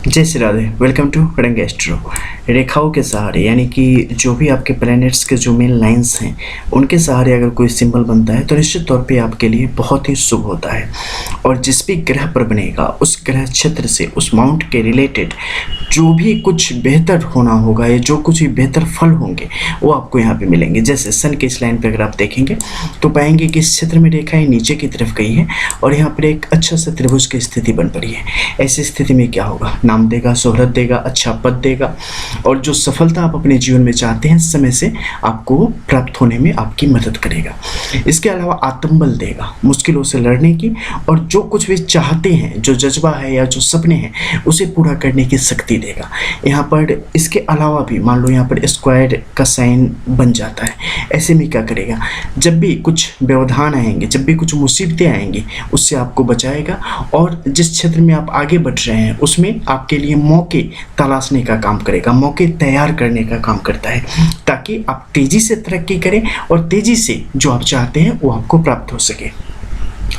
जय Shri Radhe. Welcome to करेंगे astro. रेखाओं के सहारे यानी कि जो भी आपके प्लैनेट्स के जो मेन लाइंस हैं उनके सहारे अगर कोई सिंबल बनता है तो निश्चित तौर पे आपके लिए बहुत ही शुभ होता है। और जिस भी ग्रह पर बनेगा उस ग्रह क्षेत्र से उस माउंट के रिलेटेड जो भी कुछ बेहतर होना होगा या जो कुछ भी बेहतर फल होंगे वो आपको यहाँ पे मिलेंगे। जैसे सन के इस लाइन पर अगर आप देखेंगे तो पाएंगे कि इस क्षेत्र में रेखाएं नीचे की तरफ गई है और यहाँ पर एक अच्छा सा त्रिभुज की स्थिति बन पड़ी है। ऐसी स्थिति में क्या होगा? नाम देगा, शोहरत देगा, अच्छा पद देगा और जो सफलता आप अपने जीवन में चाहते हैं समय से आपको प्राप्त होने में आपकी मदद करेगा। इसके अलावा आत्मबल देगा, मुश्किलों से लड़ने की और जो कुछ भी चाहते हैं, जो जज्बा है या जो सपने हैं उसे पूरा करने की शक्ति देगा। यहाँ पर इसके अलावा भी मान लो यहाँ पर स्क्वायर का साइन बन जाता है। ऐसे में क्या करेगा? जब भी कुछ व्यवधान आएंगे, जब भी कुछ मुसीबतें आएंगी उससे आपको बचाएगा और जिस क्षेत्र में आप आगे बढ़ रहे हैं उसमें आपके लिए मौके तलाशने का काम करेगा, मौके तैयार करने का काम करता है ताकि आप तेज़ी से तरक्की करें और तेज़ी से जो आप चाहते हैं वो आपको प्राप्त हो सके।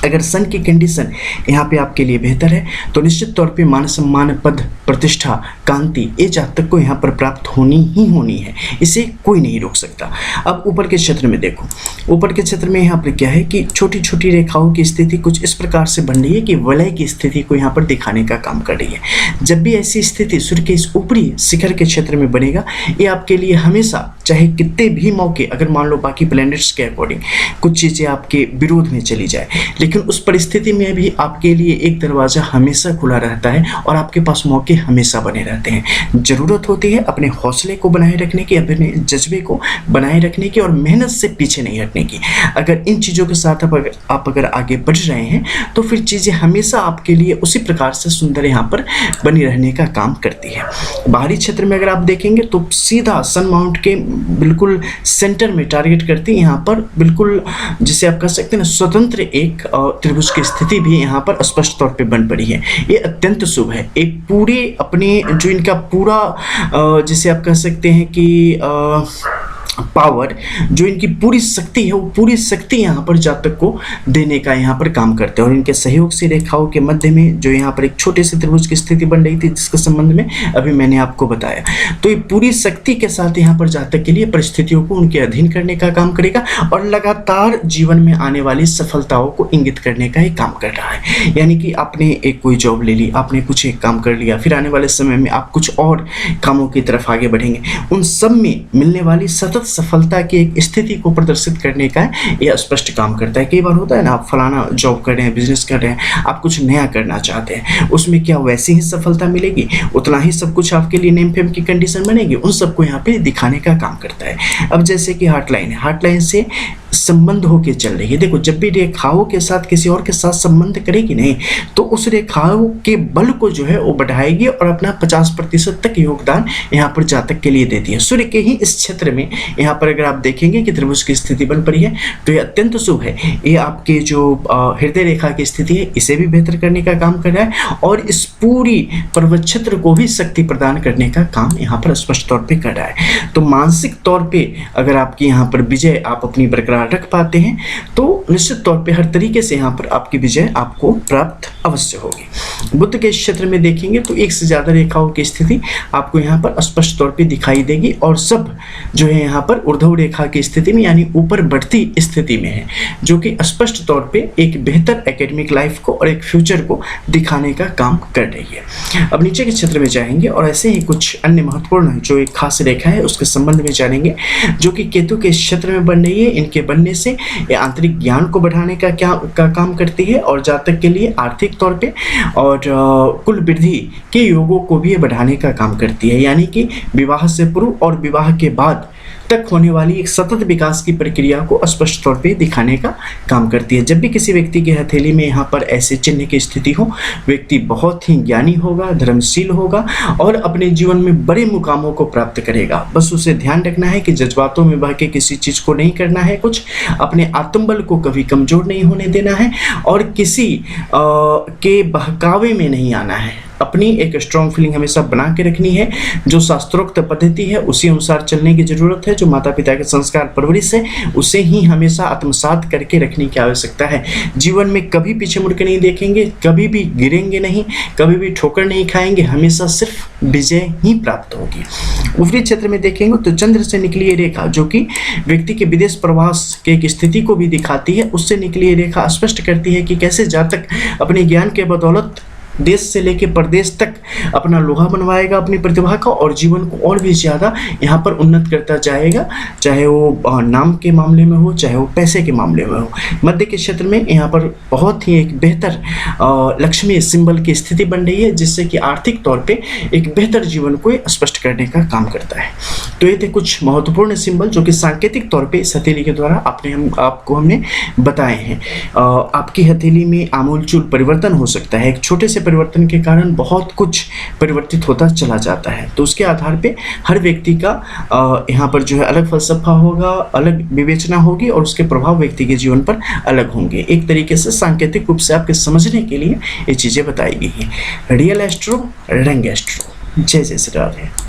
अगर सन की कंडीशन यहाँ पे आपके लिए बेहतर है तो निश्चित तौर पे मान सम्मान, पद, प्रतिष्ठा, कांति ये जातक को यहाँ पर प्राप्त होनी ही होनी है, इसे कोई नहीं रोक सकता। अब ऊपर के क्षेत्र में देखो, ऊपर के क्षेत्र में यहाँ पर क्या है कि छोटी छोटी रेखाओं की स्थिति कुछ इस प्रकार से बन रही है कि वलय की स्थिति को यहाँ पर दिखाने का काम कर रही है। जब भी ऐसी स्थिति सूर्य के इस ऊपरी शिखर के क्षेत्र में बनेगा ये आपके लिए हमेशा चाहे कितने भी मौके, अगर मान लो बाकी प्लैनेट्स के अकॉर्डिंग कुछ चीज़ें आपके विरोध में चली जाए, लेकिन उस परिस्थिति में भी आपके लिए एक दरवाज़ा हमेशा खुला रहता है और आपके पास मौके हमेशा बने रहते हैं। ज़रूरत होती है अपने हौसले को बनाए रखने की, अपने जज्बे को बनाए रखने की और मेहनत से पीछे नहीं हटने की। अगर इन चीज़ों के साथ आप अगर आगे बढ़ रहे हैं तो फिर चीज़ें हमेशा आपके लिए उसी प्रकार से सुंदर यहाँ पर बनी रहने का काम करती है। बाहरी क्षेत्र में अगर आप देखेंगे तो सीधा सन माउंट के बिल्कुल सेंटर में टारगेट करती है। यहाँ पर बिल्कुल जिसे आप कह सकते हैं ना स्वतंत्र एक त्रिभुज की स्थिति भी यहाँ पर स्पष्ट तौर पे बन पड़ी है। ये अत्यंत शुभ है। एक पूरे अपने जो इनका पूरा जिसे आप कह सकते हैं कि पावर, जो इनकी पूरी शक्ति है वो पूरी शक्ति यहाँ पर जातक को देने का यहाँ पर काम करते हैं। और इनके सहयोग से रेखाओं के मध्य में जो यहाँ पर एक छोटे से त्रिभुज की स्थिति बन रही थी जिसके संबंध में अभी मैंने आपको बताया, तो ये पूरी शक्ति के साथ यहाँ पर जातक के लिए परिस्थितियों को उनके अधीन करने का काम करेगा और लगातार जीवन में आने वाली सफलताओं को इंगित करने का ही काम कर रहा है। यानी कि आपने एक कोई जॉब ले ली, आपने कुछ एक काम कर लिया, फिर आने वाले समय में आप कुछ और कामों की तरफ आगे बढ़ेंगे, उन सब में मिलने वाली सतत सफलता की एक स्थिति को प्रदर्शित करने का यह स्पष्ट काम करता है। कई बार होता है ना, आप फलाना जॉब कर रहे हैं, बिजनेस कर रहे हैं, आप कुछ नया करना चाहते हैं, उसमें क्या वैसी ही सफलता मिलेगी, उतना ही सब कुछ आपके लिए नेम फेम की कंडीशन बनेगी, उन सबको यहाँ पे दिखाने का काम करता है। अब जैसे कि हार्टलाइन है, हार्टलाइन से संबंध होके चल रही है। देखो जब भी रेखाओं के साथ किसी और के साथ संबंध करेगी नहीं तो उस रेखाओं के बल को जो है वो बढ़ाएगी और अपना 50% तक योगदान यहाँ पर जातक के लिए देती है। सूर्य के ही इस क्षेत्र में यहाँ पर अगर आप देखेंगे कि त्रिभुज की स्थिति बन पड़ी है तो ये अत्यंत शुभ है। ये आपके जो हृदय रेखा की स्थिति है इसे भी बेहतर करने का काम कर रहा है और इस पूरी पर्वत क्षेत्र को भी शक्ति प्रदान करने का काम यहाँ पर स्पष्ट तौर पर कर रहा है। तो मानसिक तौर पर अगर आपकी यहाँ पर विजय आप अपनी बरकरार रख पाते हैं तो निश्चित तौर पे हर तरीके से यहाँ पर आपकी विजय आपको प्राप्त अवश्य होगी। बुध के क्षेत्र में देखेंगे तो एक से ज़्यादा रेखाओं की स्थिति आपको यहाँ पर स्पष्ट तौर पे दिखाई देगी और सब जो है यहाँ पर ऊर्ध्व रेखा की स्थिति में यानी ऊपर बढ़ती स्थिति में है, जो कि स्पष्ट तौर पे एक बेहतर एकेडमिक लाइफ को और एक फ्यूचर को दिखाने का काम कर रही है। अब नीचे के क्षेत्र में जाएंगे और ऐसे ही कुछ अन्य महत्वपूर्ण जो एक खास रेखा है उसके संबंध में जानेंगे जो कि केतु के क्षेत्र में बन रही है। इनके बनने से ये आंतरिक ज्ञान को बढ़ाने का काम करती है और जातक के लिए आर्थिक तौर पे और कुल वृद्धि के योगों को भी ये बढ़ाने का काम करती है। यानी कि विवाह से पूर्व और विवाह के बाद तक होने वाली एक सतत विकास की प्रक्रिया को स्पष्ट तौर पे दिखाने का काम करती है। जब भी किसी व्यक्ति की हथेली में यहाँ पर ऐसे चिन्ह की स्थिति हो, व्यक्ति बहुत ही ज्ञानी होगा, धर्मशील होगा और अपने जीवन में बड़े मुकामों को प्राप्त करेगा। बस उसे ध्यान रखना है कि जज्बातों में बह के किसी चीज़ को नहीं करना है, कुछ अपने आत्मबल को कभी कमज़ोर नहीं होने देना है और किसी के बहकावे में नहीं आना है। अपनी एक स्ट्रॉन्ग फीलिंग हमेशा बना के रखनी है। जो शास्त्रोक्त पद्धति है उसी अनुसार चलने की जरूरत है। जो माता पिता के संस्कार परवरिश है उसे ही हमेशा आत्मसात करके रखने की आवश्यकता है। जीवन में कभी पीछे मुड़ के नहीं देखेंगे, कभी भी गिरेंगे नहीं, कभी भी ठोकर नहीं खाएंगे, हमेशा सिर्फ विजय ही प्राप्त होगी। ऊपरी क्षेत्र में देखेंगे तो चंद्र से निकली ये रेखा जो कि व्यक्ति के विदेश प्रवास के एक स्थिति को भी दिखाती है, उससे निकली ये रेखा स्पष्ट करती है कि कैसे जातक अपने ज्ञान के बदौलत देश से लेकर प्रदेश तक अपना लोहा बनवाएगा अपनी प्रतिभा का, और जीवन को और भी ज़्यादा यहाँ पर उन्नत करता जाएगा, चाहे वो नाम के मामले में हो, चाहे वो पैसे के मामले में हो। मध्य के क्षेत्र में यहाँ पर बहुत ही एक बेहतर लक्ष्मी सिंबल की स्थिति बन रही है, जिससे कि आर्थिक तौर पे एक बेहतर जीवन को स्पष्ट करने का काम करता है। तो ये थे कुछ महत्वपूर्ण सिंबल जो कि सांकेतिक तौर पर इस हथेली के द्वारा आपको हमने बताए हैं। आपकी हथेली में आमूलचूल परिवर्तन हो सकता है, एक छोटे से परिवर्तन के कारण बहुत कुछ परिवर्तित होता चला जाता है। तो उसके आधार पे हर व्यक्ति का यहाँ पर जो है अलग फलसफा होगा, अलग विवेचना होगी और उसके प्रभाव व्यक्ति के जीवन पर अलग होंगे। एक तरीके से सांकेतिक रूप से आपके समझने के लिए ये चीज़ें बताई गई हैं। रियल एस्ट्रो, रंग एस्ट्रो। जय जय श्री राधे।